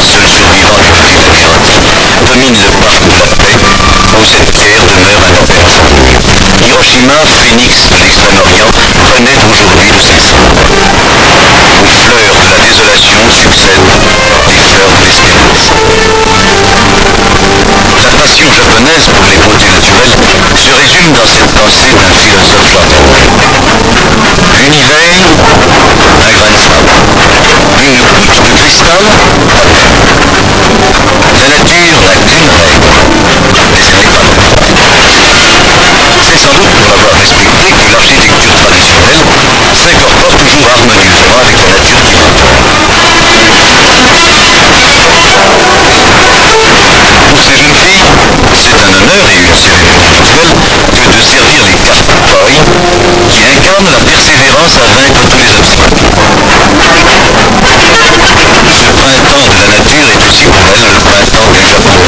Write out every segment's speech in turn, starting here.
seul survivant du petit labyrinthe, domine le parc de la paix, où cette terre demeure un auberge. Hiroshima, phénix de l'Extrême-Orient, renaît aujourd'hui de ses cendres. Aux fleurs de la désolation succèdent des fleurs de l'espérance. La passion japonaise pour les beautés naturelles se résume dans cette pensée d'un philosophe japonais. L'univers, un grain de sable. Une goutte de cristal, la mer. La nature n'a qu'une règle, mais elle n'est pas mortelle. C'est sans doute pour l'avoir respecté que l'architecture traditionnelle s'incorpore toujours harmonieusement avec la nature vivante. Pour ces jeunes filles, c'est un honneur et une cérémonie rituelle que de servir les cartes Poi, qui incarnent la persévérance à vaincre tous les obstacles. Ce printemps de la nature est aussi pour elle le printemps du Japon.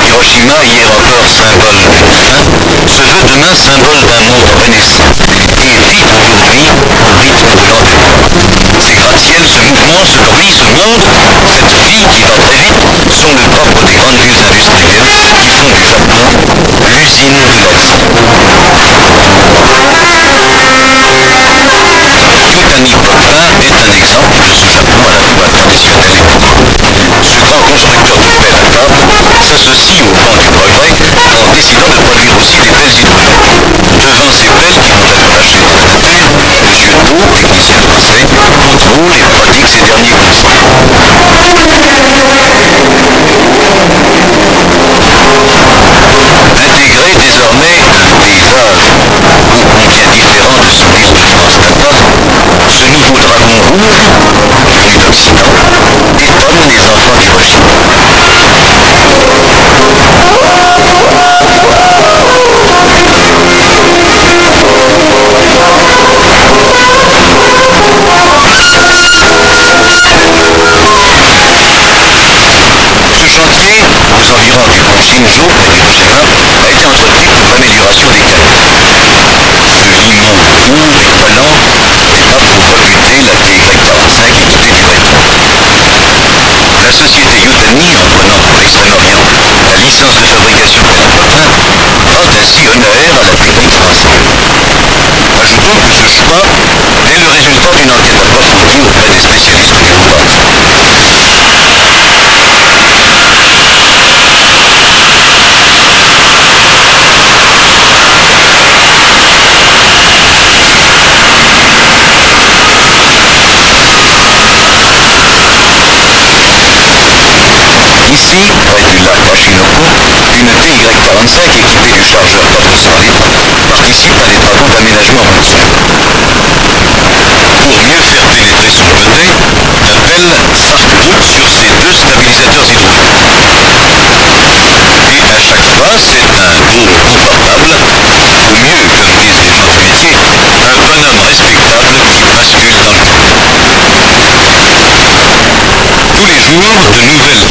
Hiroshima, hier encore symbole d'une fin, se veut demain symbole d'un monde renaissant et vit aujourd'hui au rythme de l'an 2000. Ces gratte-ciels, ce mouvement, ce bruit, ce monde, cette vie qui va très vite, sont le propre des grandes villes industrielles qui font du Japon l'usine de la vie. Tout un Hippocrain est un exemple de ce Japon à la fois traditionnel et moderne. Ce grand constructeur de pelles à table s'associe au vent du progrès en décidant de produire aussi des pelles hydrogènes. Devant ces pelles qui vont être lâchées dans la nature, M. Do, technicien de l'essai, contrôle et prodigue ses derniers coups. Intégrer désormais un paysage ô combien différent de son île de France natale, ce nouveau dragon rouge, venu d'Occident, étonne les enfants d'Hiroshima. Ce chantier, aux environs du pont Shinjo, près d'Hiroshima, a été entrepris pour l'amélioration des canaux. Ce limon court et collant a pour volonté la TY-45 équipée du béton. La société Yutani, en prenant pour l'Extrême-Orient la licence de fabrication qu'elle entretient, rend ainsi honneur à la technique française. Ajoutons que ce choix est le résultat d'une enquête approfondie auprès des spécialistes du mouvement. Ici, près du lac Washinoko, une TY-45 équipée du chargeur 400 litres participe à des travaux d'aménagement routier. Pour mieux faire pénétrer son côté, un pelle s'arc-boute sur ses deux stabilisateurs hydrauliques. Et à chaque fois, c'est un dos confortable, ou mieux, comme disent les gens du métier, un bonhomme respectable qui bascule dans le camion. Tous les jours, de nouvelles